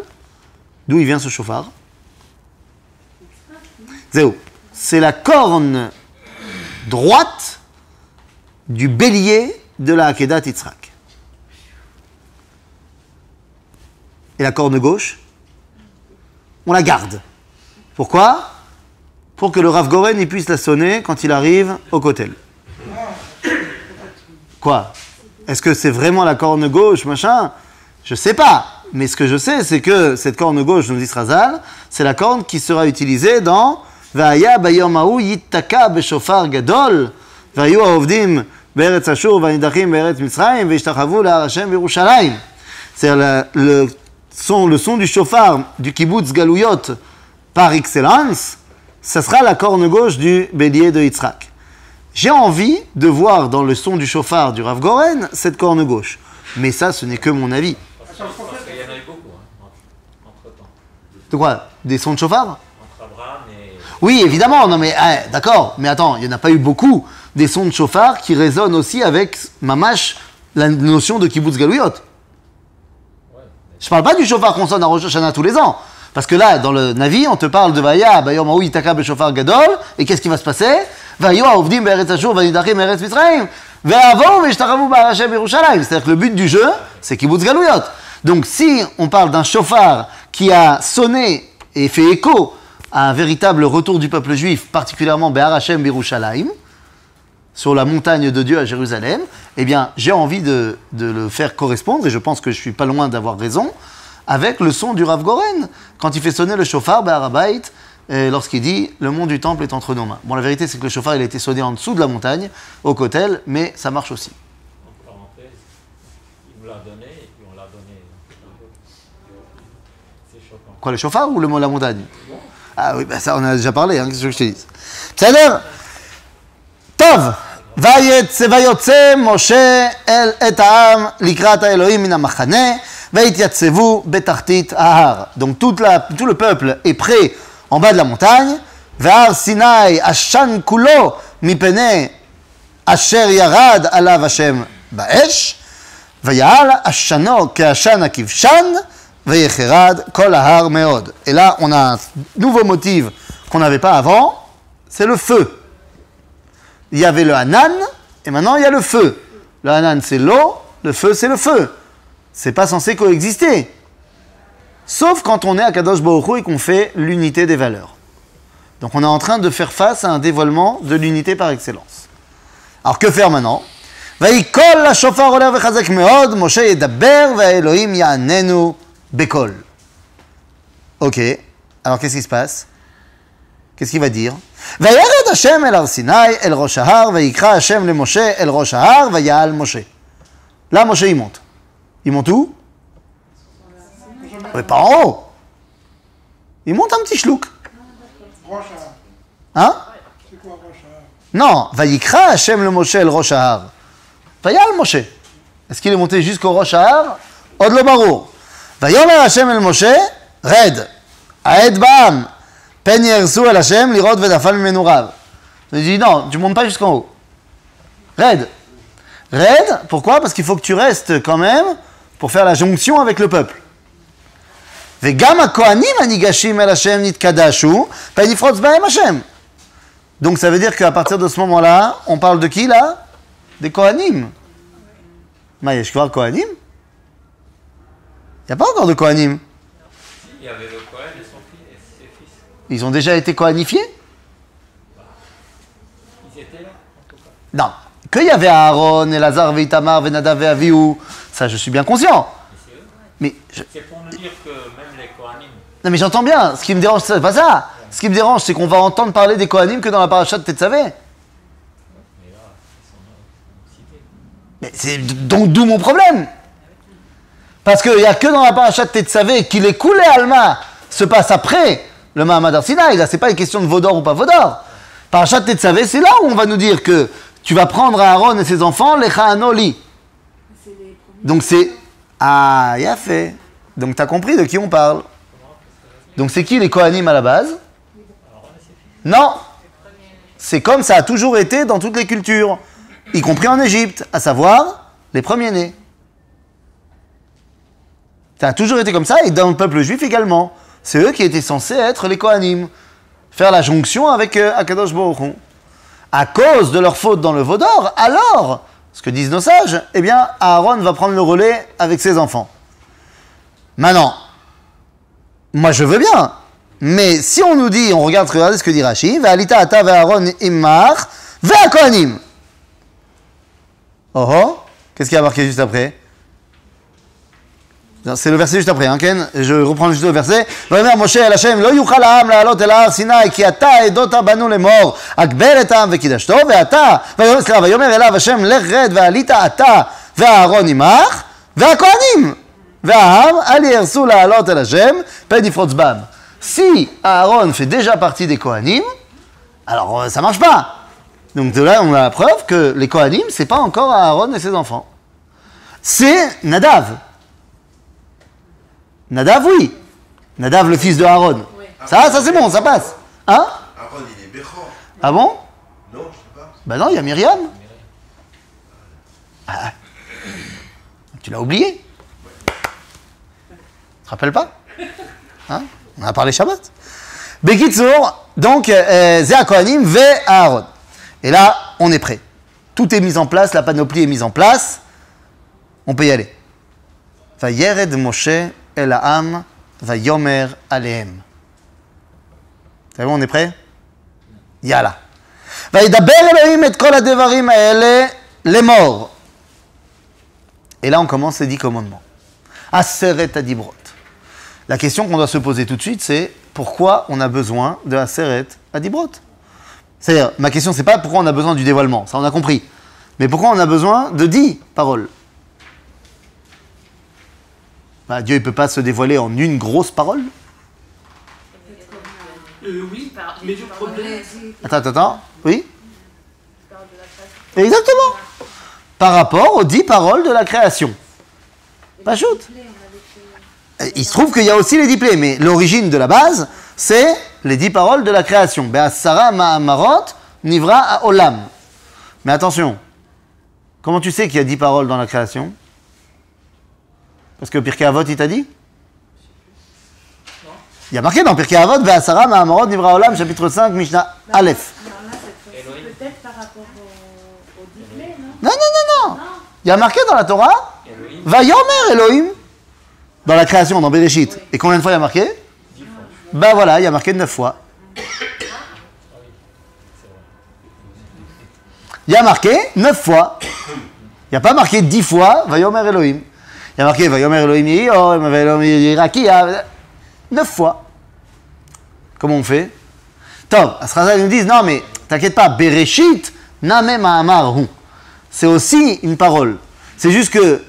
D'où il vient ce shofar? C'est la corne droite du bélier de la Akedat Yitzhak. Et la corne gauche, on la garde. Pourquoi? Pour que le Rav Goren il puisse la sonner quand il arrive au kotel. Quoi? Est-ce que c'est vraiment la corne gauche, machin? Je sais pas. Mais ce que je sais, c'est que cette corne gauche, nous dit Razal, c'est la corne qui sera utilisée dans Va'aya bayom ha'u yittaka beshofar gadol va'ayu ha'ovdim be'eretz Ashur va'nidachim be'eretz Mitzrayim ve'ishtachavu la'ar Hashem v'Yerushalayim. C'est-à-dire le son du shofar du kibbutz Galouyot par excellence, ça sera la corne gauche du bélier de Yitzhak. J'ai envie de voir dans le son du shofar du Rav Goren cette corne gauche. Mais ça, ce n'est que mon avis. Parce qu'il y en a eu beaucoup, entre-temps. De quoi? Des sons de shofar? Entre Abraham et... Oui, évidemment, non mais d'accord, mais attends, il n'y en a pas eu beaucoup des sons de shofar qui résonnent aussi avec mamash la notion de kibbutz Galouyot. Je parle pas du shofar qu'on sonne à Rosh Hashanah tous les ans. Parce que là, dans le Navi, on te parle de Vaya, Bayom Ha'u Yitaka Beshofar Gadol, et qu'est-ce qui va se passer? Vayu Ha'ovdim Be'eretz Ashur V'nidachim Be'eretz Mitzrayim, Ve'avo Ve'ishtachavu B'Har Hashem Yerushalayim. C'est-à-dire que le but du jeu, c'est kibbutz Galouyot. Donc si on parle d'un shofar qui a sonné et fait écho à un véritable retour du peuple juif, particulièrement B'Har Hashem Yerushalayim, sur la montagne de Dieu à Jérusalem, eh bien, j'ai envie de le faire correspondre, et je pense que je suis pas loin d'avoir raison, avec le son du Rav Goren, quand il fait sonner le shofar B'Har Habayit, lorsqu'il dit « Le monde du temple est entre nos mains ». Bon, la vérité, c'est que le shofar, il a été sonné en dessous de la montagne, au kotel, mais ça marche aussi. En parenthèse, il me l'a donné et puis on l'a donné. C'est choquant. Quoi, le shofar ou la montagne? Ah oui, ben ça, on a déjà parlé, hein, qu'est-ce que je te dis? C'est-à-dire, Tov, vayotse Moshe el et ha'am likrat ha'Elohim min ha'machane, vayityatzvu betartit ha'har. Donc tout le peuple est prêt en bas de la montagne. Ve'har Sinai ashan kulo mipene asher yarad alav Hashem ba'esh, vayal ashano ke'ashan akivshan, ve'yecherad kol ha'har meod. Et là, on a un nouveau motif qu'on n'avait pas avant, c'est le feu. Il y avait le Hanan, et maintenant il y a le feu. Le Hanan, c'est l'eau, le feu, c'est le feu. C'est pas censé coexister. Sauf quand on est à Kadosh Baruch Hu et qu'on fait l'unité des valeurs. Donc on est en train de faire face à un dévoilement de l'unité par excellence. Alors que faire maintenant? Vayikol la shofar oler vechazek meod, Moshe yedaber ve'Elohim ya'anenu bekol. Ok, alors qu'est-ce qui se passe? Qu'est-ce qu'il va dire? Vayered Hashem el Har Sinai el Rosh Hahar, vayikra Hashem le Moshe el Rosh Hahar, vayal Moshe. Là, Moshe, il monte. Il monte où? Mais pas en haut. Il monte un petit chlouk. Rosh Hein? C'est quoi Rosh Hahar? Non, vayikra Hashem le Moshe el Rosh Hahar. Vayal Moshe. Est-ce qu'il est monté jusqu'au Rosh Hahar? Od lo barur. Vayomer Hashem el Moshe, red. Aed ba'am. Pen yersu el Hashem, lirot vedafal mimenu rav. Il dit non, tu montes pas jusqu'en haut. Red. Red, pourquoi? Parce qu'il faut que tu restes quand même pour faire la jonction avec le peuple. Vegam hakohanim hanigashim el Hashem nitkadashu, pen yifrotz ba'em Hashem. Donc ça veut dire qu'à partir de ce moment-là, on parle de qui là? Des Kohanim. Mais je crois Kohanim? Il n'y a pas encore de Kohanim. Il y avait le Cohen et son fils et ses fils. Ils ont déjà été Kohanifiés? Ils étaient là, en tout cas. Non. Qu'il y avait Aaron, Elazar, Itamar, Nadav et Avihu, ça je suis bien conscient. Mais C'est pour nous dire que même les Kohanim, non mais j'entends bien. Ce qui me dérange, c'est pas ça. Ce qui me dérange, c'est qu'on va entendre parler des Kohanim que dans la paracha de Tetzavé. mais là, ils sont cités. Mais c'est donc d'où mon problème. Parce qu'il n'y a que dans la paracha de Tetzavé qu'il est coulé Alma se passe après le Mahamad Har Sinaï. Là, c'est pas une question de Vaudor ou pas Vaudor. Paracha de Tetzavé, c'est là où on va nous dire que tu vas prendre Aaron et ses enfants, les Chaanoli. Donc c'est... Ah, il a fait. Donc tu as compris de qui on parle. Donc c'est qui les Kohanim à la base? Non. C'est comme ça a toujours été dans toutes les cultures, y compris en Égypte, à savoir les premiers-nés. Ça a toujours été comme ça, et dans le peuple juif également. C'est eux qui étaient censés être les Kohanim, faire la jonction avec Akadosh Baruch Hu. À cause de leur faute dans le Vaudor, alors, ce que disent nos sages, eh bien, Aaron va prendre le relais avec ses enfants. Maintenant, moi je veux bien, mais si on nous dit, regardez ce que dit Rashi, Ve'alita ata ve'Aaron immach ve'akohanim. Oh oh, qu'est-ce qu'il y a marqué juste après? C'est le verset juste après, hein, Ken? Je reprends juste le verset. Vayomer Moshe el Hashem, lo yuchal ha'am la'alot el har Sinai, ki ata edota banu lemor, akber et ha'am vekidashto, ve'ata, vayomer elav Hashem, lech red ve'alita ata ve'Aaron imach ve'akohanim, ve'aham al yersu la'alot el Hashem, pen yifrotz bam. Si Aaron fait déjà partie des Kohanim, alors ça marche pas. Donc de là, on a la preuve que les Kohanim, c'est pas encore Aaron et ses enfants. C'est Nadav. Nadav, oui. Nadav, le fils de Aaron. Oui. Ça c'est bon, ça passe. Hein? Aaron, il est Bechor. Ah bon? Non, je sais pas. Ben non, il y a Myriam. Ah. Tu l'as oublié? Tu te rappelles pas? Hein? On en a parlé Shabbat. Bekitsour, donc, Zéa Kohanim, Ve Aaron. Et là, on est prêt. Tout est mis en place, la panoplie est mise en place. On peut y aller. Vayered Moshe el ha'am, vayomer alehem. C'est bon, on est prêt? Yalla. Vayidaber Elohim et kol hadevarim ha'ele lemor. Et là, on commence les 10 commandements. Aseret hadibrot. La question qu'on doit se poser tout de suite, c'est pourquoi on a besoin de Aseret hadibrot? C'est-à-dire, ma question, c'est pas pourquoi on a besoin du dévoilement, ça on a compris. Mais pourquoi on a besoin de 10 paroles? Bah, Dieu ne peut pas se dévoiler en une grosse parole? Oui, mais le problème... Attends. Oui? Exactement. Par rapport aux 10 paroles de la création. Pas shoot. Il se trouve qu'il y a aussi les 10 plaies, mais l'origine de la base, c'est les 10 paroles de la création. Be'asara ma'amarot nivra ha'olam. Mais attention, comment tu sais qu'il y a 10 paroles dans la création? Parce que Pirkei Avot, il t'a dit? Il y a marqué dans Pirkei Avot, Be'asara ma'amarot nivra ha'olam, chapitre 5, Mishnah Aleph. Alors là, peut-être par rapport au diplôme, non? Non. Il y a marqué dans la Torah, Elohim, Vayomer Elohim, dans la création, dans Bereshit. Et combien de fois il y a marqué? 10 fois. Ben voilà, il y a marqué 9 fois. Il y a marqué 9 fois. Il n'y a pas marqué 10 fois, Vayomer Elohim. Il y a marqué Vayomer Elohim Yehior, Vayomer Yirakia. 9 fois. Comment on fait? Top, Asraza nous disent, non mais t'inquiète pas, Bereshit, Name Ma'amar Hu. C'est aussi une parole. C'est juste que,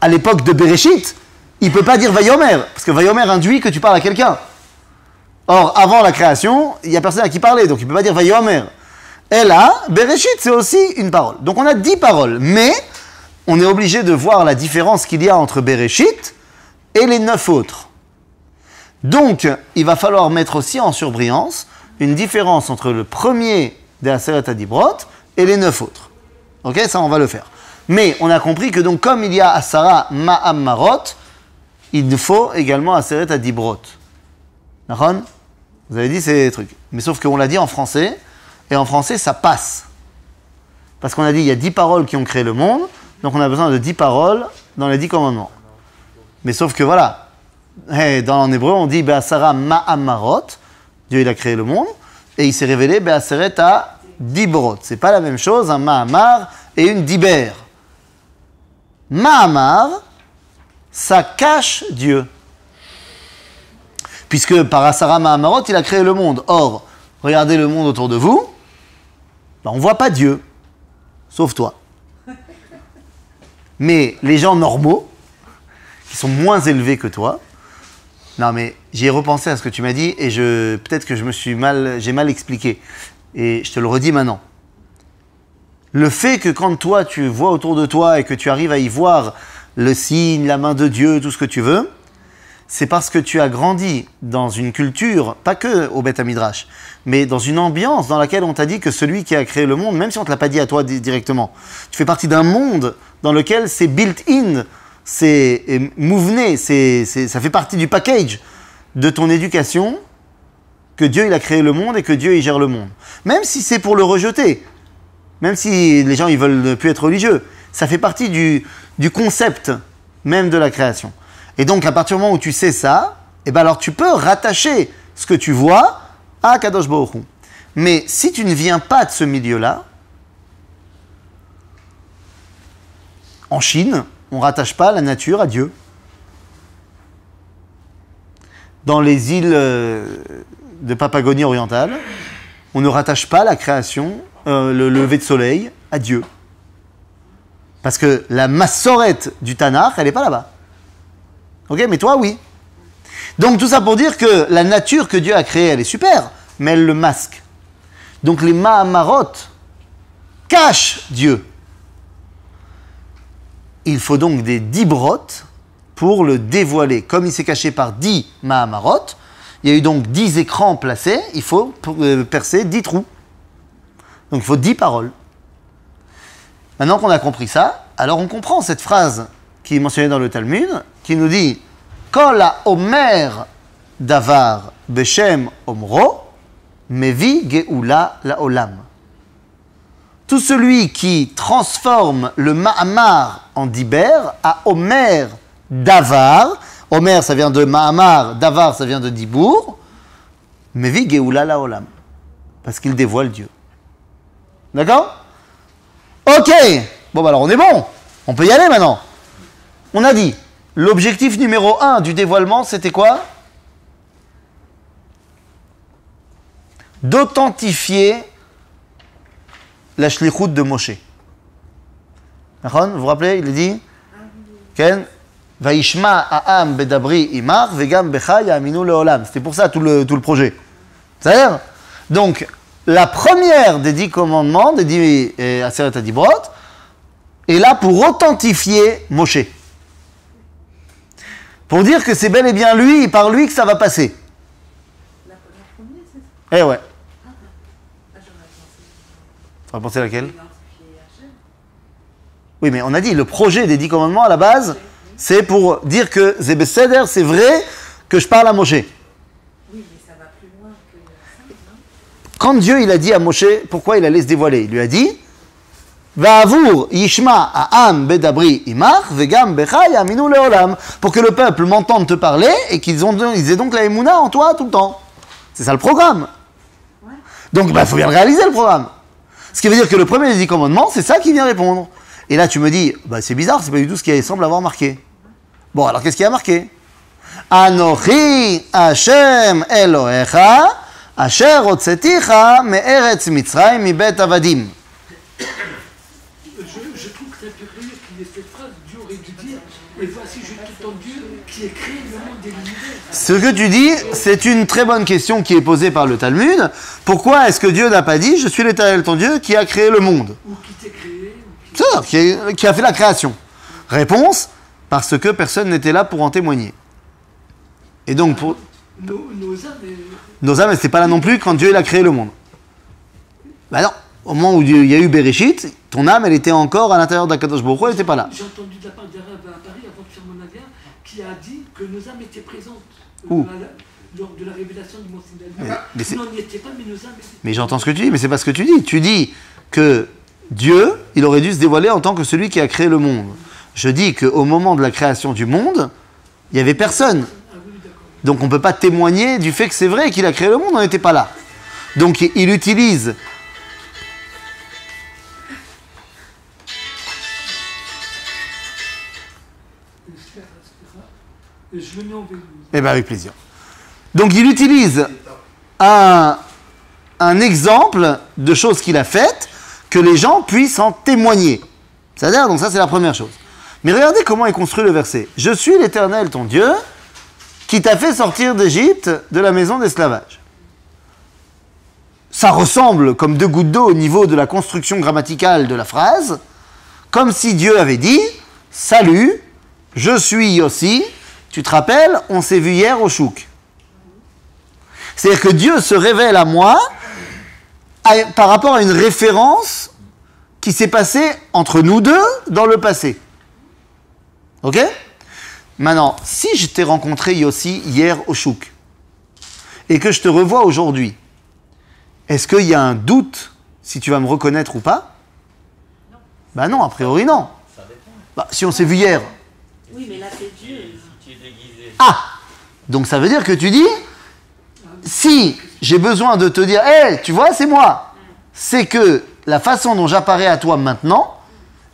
à l'époque de Bereshit, il ne peut pas dire Vayomer, parce que Vayomer induit que tu parles à quelqu'un. Or, avant la création, il n'y a personne à qui parler, donc il ne peut pas dire Vayomer. Et là, Bereshit, c'est aussi une parole. Donc on a 10 paroles, mais on est obligé de voir la différence qu'il y a entre Bereshit et les 9 autres. Donc, il va falloir mettre aussi en surbrillance une différence entre le premier des Aseret Adibrot et les 9 autres. Ok, ça on va le faire. Mais on a compris que donc comme il y a Asara Ma'am Marot, il faut également Aseret Adibrot. D'accord? Vous avez dit ces trucs. Mais sauf qu'on l'a dit en français, et en français ça passe. Parce qu'on a dit il y a 10 paroles qui ont créé le monde, donc on a besoin de 10 paroles dans les 10 commandements. Mais sauf que voilà, en hébreu on dit Be'asara Ma'am Marot, Dieu il a créé le monde, et il s'est révélé Be'aseret Dibrot. C'est pas la même chose, un Ma'amar et une Diber. Ma'amar, ça cache Dieu. Puisque par Asara Ma'amarot, il a créé le monde. Or, regardez le monde autour de vous, ben on ne voit pas Dieu, sauf toi. Mais les gens normaux, qui sont moins élevés que toi, non mais j'y ai repensé à ce que tu m'as dit et peut-être que j'ai mal expliqué. Et je te le redis maintenant. Le fait que quand toi, tu vois autour de toi et que tu arrives à y voir le signe, la main de Dieu, tout ce que tu veux, c'est parce que tu as grandi dans une culture, pas que au Beth Midrash, mais dans une ambiance dans laquelle on t'a dit que celui qui a créé le monde, même si on ne te l'a pas dit à toi directement, tu fais partie d'un monde dans lequel c'est built-in, c'est mouvené, ça fait partie du package de ton éducation, que Dieu il a créé le monde et que Dieu il gère le monde. Même si c'est pour le rejeter, même si les gens ils veulent ne plus être religieux, ça fait partie du concept même de la création. Et donc à partir du moment où tu sais ça, eh ben alors tu peux rattacher ce que tu vois à Kadosh Baruch Hu. Mais si tu ne viens pas de ce milieu-là, en Chine, on ne rattache pas la nature à Dieu. Dans les îles de Papagonie orientale, on ne rattache pas la création, le lever de soleil, à Dieu. Parce que la massorette du Tanakh, elle n'est pas là-bas. Ok, mais toi, oui. Donc tout ça pour dire que la nature que Dieu a créée, elle est super, mais elle le masque. Donc les Mahamarot cachent Dieu. Il faut donc des 10 brotes pour le dévoiler. Comme il s'est caché par 10 Mahamarot, il y a eu donc 10 écrans placés, il faut percer 10 trous. Donc il faut 10 paroles. Maintenant qu'on a compris ça, alors on comprend cette phrase qui est mentionnée dans le Talmud, qui nous dit « Kol ha-omer davar beshem omro, mevi geoula laolam » Tout celui qui transforme le ma'amar en diber, à omer davar, omer ça vient de ma'amar, davar ça vient de dibour, mevi geoula laolam, parce qu'il dévoile Dieu. D'accord? Ok. Bon, bah alors on est bon. On peut y aller maintenant. On a dit, l'objectif numéro 1 du dévoilement, c'était quoi? D'authentifier la shlichut de Moshe. D'accord? Vous vous rappelez? Il a dit, Ken, Vaishma ha'am bedabri imar, vegam becha ya'aminu leolam. C'était pour ça tout le projet. C'est-à-dire? Donc, la première des 10 commandements, des 10 Aseret Adibrot, est là pour authentifier Moshe. Pour dire que c'est bel et bien lui, et par lui que ça va passer. La première, c'est ça? Eh ouais. Ah, j'en ai Tu vas penser laquelle? identifié Hachem. Oui, mais on a dit, le projet des 10 commandements, à la base, c'est pour dire que c'est Besséder, c'est vrai que je parle à Moshe. Oui, mais ça va plus loin que ça, non? Quand Dieu il a dit à Moshe pourquoi il allait se dévoiler, il lui a dit Va'avour yishma ha'am bedabri imach vegam becha yaminu leolam. Pour que le peuple m'entende te parler et qu'ils aient donc la émouna en toi tout le temps. C'est ça le programme. Donc, il faut bien le réaliser, le programme. Ce qui veut dire que le premier des 10 commandements, c'est ça qui vient répondre. Et là, tu me dis, c'est bizarre, c'est pas du tout ce qui semble avoir marqué. Bon, alors qu'est-ce qui a marqué? Anochi Hashem Elohecha, Asher hotzeticha me'eretz Mitzrayim mibet avadim. Je trouve que c'est un peu curieux qu'il y ait cette phrase, Dieu aurait dû dire, et voici je suis ton Dieu qui a créé le monde et l'univers. Ce que tu dis, c'est une très bonne question qui est posée par le Talmud. Pourquoi est-ce que Dieu n'a pas dit « Je suis l'Éternel ton Dieu qui a créé le monde » Ou qui t'est créé, ou C'est ça, qui a fait la création. Réponse, parce que personne n'était là pour en témoigner. Et donc, pour nos âmes, c'était pas là non plus quand Dieu il a créé le monde. Ben non, au moment où il y a eu Bereshit, ton âme, elle était encore à l'intérieur d'Akadosh Baruch Hu, elle n'était pas là. J'ai entendu de la part d'Arabe à Paris, avant de faire mon avion, qui a dit que nos âmes étaient présentes Où lors de la révélation du Mont Sinaï. Mais Nous, on n'y était pas, mais nos âmes étaient. Mais j'entends ce que tu dis, mais c'est pas ce que tu dis. Tu dis que Dieu, il aurait dû se dévoiler en tant que celui qui a créé le monde. Je dis qu'au moment de la création du monde, il n'y avait personne. Ah oui, d'accord. Donc on ne peut pas témoigner du fait que c'est vrai qu'il a créé le monde, on n'était pas là. Donc il utilise... Et je le mets en vélo. Eh bien avec plaisir. Donc il utilise un exemple de choses qu'il a faites, que les gens puissent en témoigner. C'est-à-dire, donc ça c'est la première chose. Mais regardez comment est construit le verset. Je suis l'Éternel ton Dieu, qui t'a fait sortir d'Égypte de la maison d'esclavage. Ça ressemble comme deux gouttes d'eau au niveau de la construction grammaticale de la phrase, comme si Dieu avait dit « Salut, je suis Yossi, tu te rappelles, on s'est vu hier au chouk. » C'est-à-dire que Dieu se révèle à moi par rapport à une référence qui s'est passée entre nous deux dans le passé. Ok? Maintenant, si je t'ai rencontré Yossi hier au chouk et que je te revois aujourd'hui, est-ce qu'il y a un doute si tu vas me reconnaître ou pas? Non. Bah non, a priori non. Ça dépend. Bah, si on s'est vu hier. Oui, mais là, c'est Dieu. Si tu es déguisé. Ah! Donc ça veut dire que tu dis, si j'ai besoin de te dire, hé, tu vois, c'est moi, c'est que la façon dont j'apparais à toi maintenant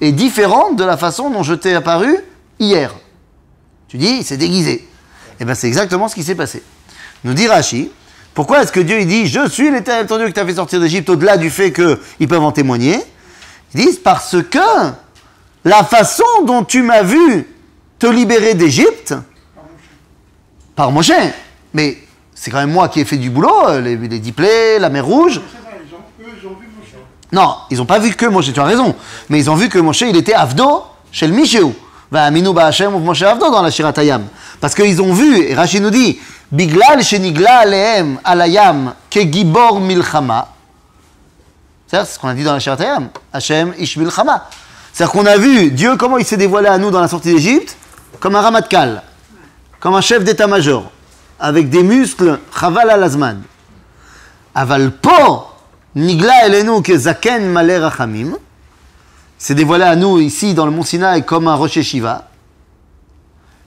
est différente de la façon dont je t'ai apparu hier. Tu dis, il s'est déguisé. Et bien c'est exactement ce qui s'est passé. Nous dit Rashi, pourquoi est-ce que Dieu il dit, je suis l'Éternel ton Dieu qui t'a fait sortir d'Égypte, au-delà du fait qu'ils peuvent en témoigner? Ils disent, parce que la façon dont tu m'as vu te libérer d'Égypte, par Moshe, mais c'est quand même moi qui ai fait du boulot, les 10 plaies, la mer Rouge. C'est ça, ils ont vu Moshe. Non, ils n'ont pas vu que Moshe, tu as raison, mais ils ont vu que Moshe, il était Avdo chez le Mishéou. Va aminu ba'Hashem Moshe Avdo dans la Shirat Hayam. Parce qu'ils ont vu, et Rashi nous dit, Biglal shenigla alehem alayam ke gibor milchama. C'est ce qu'on a dit dans la Shirat Hayam. Hashem ish milchama. C'est-à-dire qu'on a vu Dieu, comment il s'est dévoilé à nous dans la sortie d'Égypte, comme un Ramatkal, comme un chef d'état-major, avec des muscles, chaval al-azman. Aval po, nigla elenu ke zaken malé rachamim, s'est dévoilé à nous ici dans le Mont Sinaï comme un Rosh Yeshiva.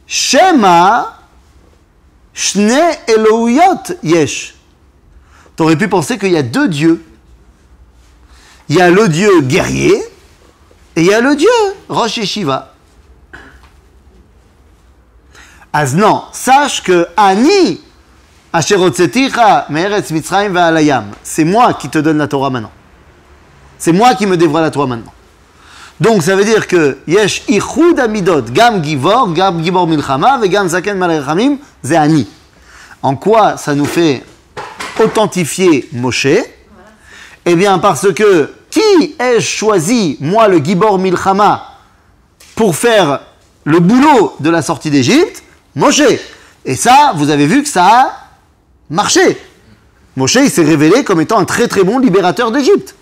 Shema, shne Elohuyot yesh. T'aurais pu penser qu'il y a deux dieux. Il y a le dieu guerrier et il y a le dieu Rosh Yeshiva. Az non, sache que Ani asher hotzeticha me'eretz Mitzrayim ve'alayam. C'est moi qui te donne la Torah maintenant. C'est moi qui me dévoile la Torah maintenant. Donc ça veut dire que yesh ichud amidot gam gibor milchama ve gam zaken malei rachamim ze Ani. En quoi ça nous fait authentifier Moshe? Eh bien parce que qui ai-je choisi, moi le gibor milchama, pour faire le boulot de la sortie d'Égypte? Moshe. Et ça, vous avez vu que ça a marché. Moshe, il s'est révélé comme étant un très très bon libérateur d'Égypte.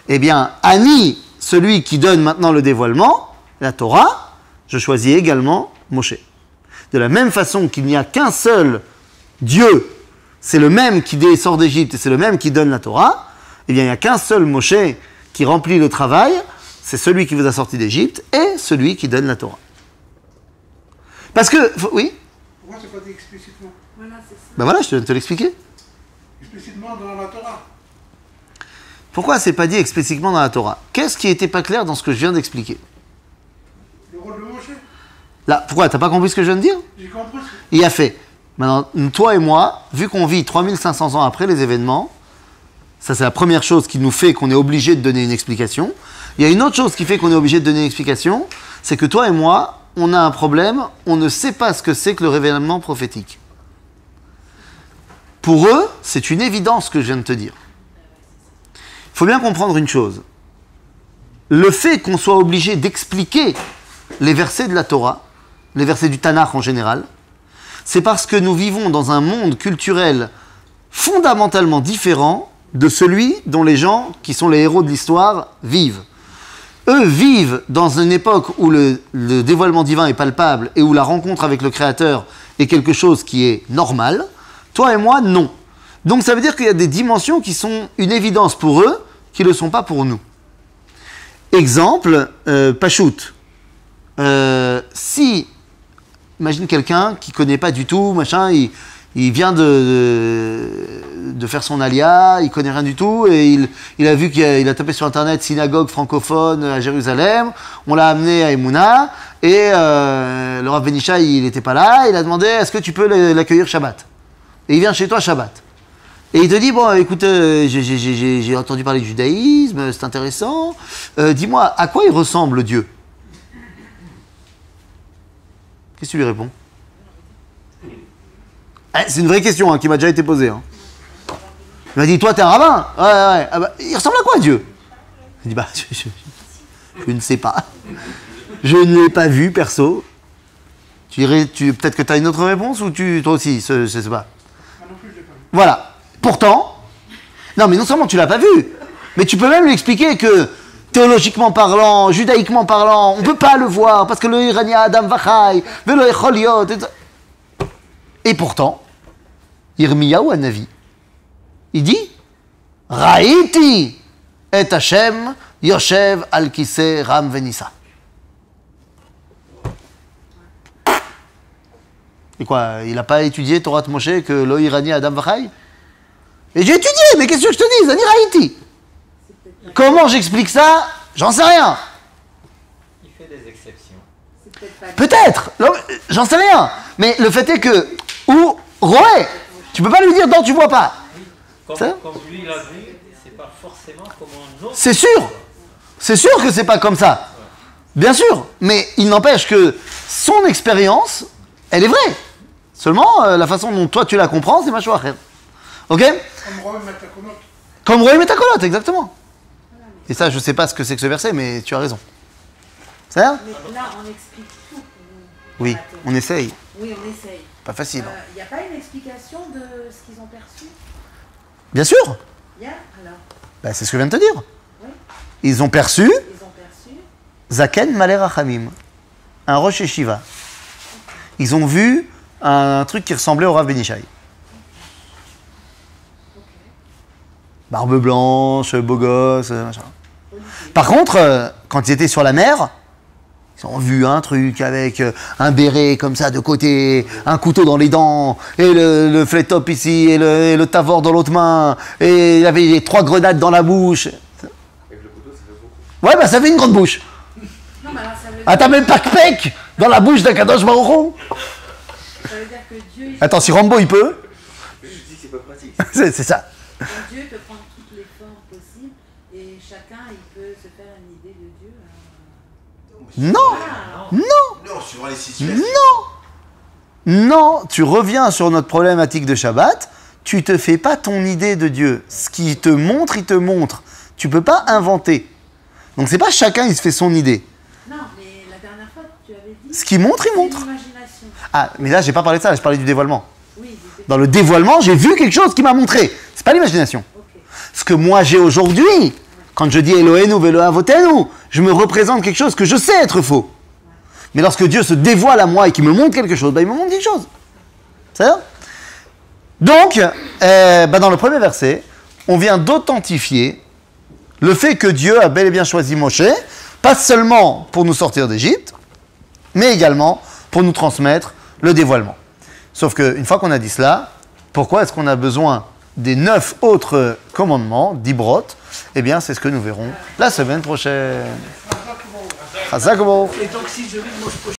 Eh bien, Ani, celui qui donne maintenant le dévoilement, la Torah, je choisis également Moshe. De la même façon qu'il n'y a qu'un seul Dieu, c'est le même qui sort d'Égypte et c'est le même qui donne la Torah, eh bien, il n'y a qu'un seul Moshe qui remplit le travail c'est celui qui vous a sorti d'Égypte et celui qui donne la Torah. Parce que, oui? Pourquoi c'est pas dit explicitement? Voilà, c'est ça. Ben voilà, je viens de te l'expliquer. Explicitement dans la Torah. Pourquoi c'est pas dit explicitement dans la Torah? Qu'est-ce qui n'était pas clair dans ce que je viens d'expliquer? Le rôle de Moshe. Là, pourquoi? T'as pas compris ce que je viens de dire? J'ai compris. Il a fait. Maintenant, toi et moi, vu qu'on vit 3500 ans après les événements, ça c'est la première chose qui nous fait qu'on est obligé de donner une explication. Il y a une autre chose qui fait qu'on est obligé de donner une explication, c'est que toi et moi, on a un problème, on ne sait pas ce que c'est que le révèlement prophétique. Pour eux, c'est une évidence ce que je viens de te dire. Il faut bien comprendre une chose. Le fait qu'on soit obligé d'expliquer les versets de la Torah, les versets du Tanakh en général, c'est parce que nous vivons dans un monde culturel fondamentalement différent de celui dont les gens qui sont les héros de l'histoire vivent. Eux vivent dans une époque où le dévoilement divin est palpable et où la rencontre avec le Créateur est quelque chose qui est normal. Toi et moi, non. Donc ça veut dire qu'il y a des dimensions qui sont une évidence pour eux, qui ne le sont pas pour nous. Exemple, Pachout. Si, imagine quelqu'un qui ne connaît pas du tout, machin, il vient de faire son alia, il connaît rien du tout, et il a vu qu'il a tapé sur internet synagogue francophone à Jérusalem, on l'a amené à Emouna, et le Rav Benishai, il n'était pas là, il a demandé est-ce que tu peux l'accueillir Shabbat? Et il vient chez toi Shabbat. Et il te dit, bon, écoute, j'ai entendu parler du judaïsme, c'est intéressant, dis-moi, à quoi il ressemble Dieu? Qu'est-ce que tu lui réponds? C'est une vraie question qui m'a déjà été posée. Il m'a dit, toi, t'es un rabbin? Ouais. Ah bah, il ressemble à quoi, Dieu? Il dit, bah, je ne sais pas. Je ne l'ai pas vu, perso. Peut-être que tu as une autre réponse ou toi aussi, je ne sais pas. Moi non plus, je l'ai pas vu. Voilà. Pourtant, non, mais non seulement tu l'as pas vu, mais tu peux même lui expliquer que, théologiquement parlant, judaïquement parlant, on ne peut pas le voir parce que le Irania Adam Vachai, Velo Echoliot, et pourtant, Yirmiyahu Hanavi, il dit Raïti et Hashem Yoshev al Kiseh Ram Venissa. Et quoi, il n'a pas étudié Torah de Moshe que lo Irani Adam Vachai? Et j'ai étudié, mais qu'est-ce que je te dis? Zani Raïti. Comment j'explique ça? J'en sais rien. Il fait des exceptions. Peut-être, j'en sais rien. Mais le fait est que, ou Roé, tu peux pas lui dire non, tu vois pas. Comme lui l'a vu, c'est pas forcément comme un autre. C'est sûr que c'est pas comme ça. Bien sûr, mais il n'empêche que son expérience, elle est vraie. Seulement, la façon dont toi tu la comprends, c'est machou achère. Ok? Comme Roy Metakonot. Comme Roé Metakonot, exactement. Et ça, je sais pas ce que c'est que ce verset, mais tu as raison. C'est ça? Mais là, on explique tout. Oui, on essaye. Oui, on essaye. Pas facile. Il n'y a pas une explication de ce qu'ils ont perçu? Bien sûr. Il y a, alors? Bah, c'est ce que je viens de te dire. Oui. Ils ont perçu Ils ont perçu? Zaken Malé Rachamim, un Rosh Yeshiva. Ils ont vu un truc qui ressemblait au Rav Benishai. Barbe blanche, beau gosse, machin. Par contre, quand ils étaient sur la mer, ils ont vu un truc avec un béret comme ça de côté, un couteau dans les dents, et le flétop ici, et le tavor dans l'autre main, et il avait les 3 grenades dans la bouche. Avec le couteau, ça fait beaucoup. Ouais, bah ça fait une grande bouche. Non, mais alors ça veut dire, Ah, t'as même pas pec dans la bouche d'un Kadosh Baruch Hu. ça veut dire que Dieu, Attends, si Rambo il peut, Je dis que c'est pas pratique. c'est ça. Dieu peut prendre toutes les formes possibles et chacun il peut se faire une idée de Dieu. Non, Non, suivant les situations. non, tu reviens sur notre problématique de Shabbat, tu te fais pas ton idée de Dieu. Ce qui te montre, il te montre. Tu peux pas inventer. Donc c'est pas chacun, il se fait son idée. Non, mais la dernière fois tu avais dit. Ce qui montre, il c'est montre. l'imagination. Ah, mais là, j'ai pas parlé de ça, je parlais du dévoilement. Oui, c'était- Dans le dévoilement, j'ai vu quelque chose qui m'a montré. C'est pas l'imagination. ok. Ce que moi j'ai aujourd'hui, quand je dis Elohenu velo avotenu, je me représente quelque chose que je sais être faux. Mais lorsque Dieu se dévoile à moi et qu'il me montre quelque chose, bah, il me montre quelque chose. C'est ça? Donc, dans le premier verset, on vient d'authentifier le fait que Dieu a bel et bien choisi Moshe Pas seulement pour nous sortir d'Égypte, mais également pour nous transmettre le dévoilement. Sauf qu'une fois qu'on a dit cela, pourquoi est-ce qu'on a besoin des 9 autres commandements, d'Ibrot? Eh bien, c'est ce que nous verrons la semaine prochaine. Et donc si je lis, moi je peux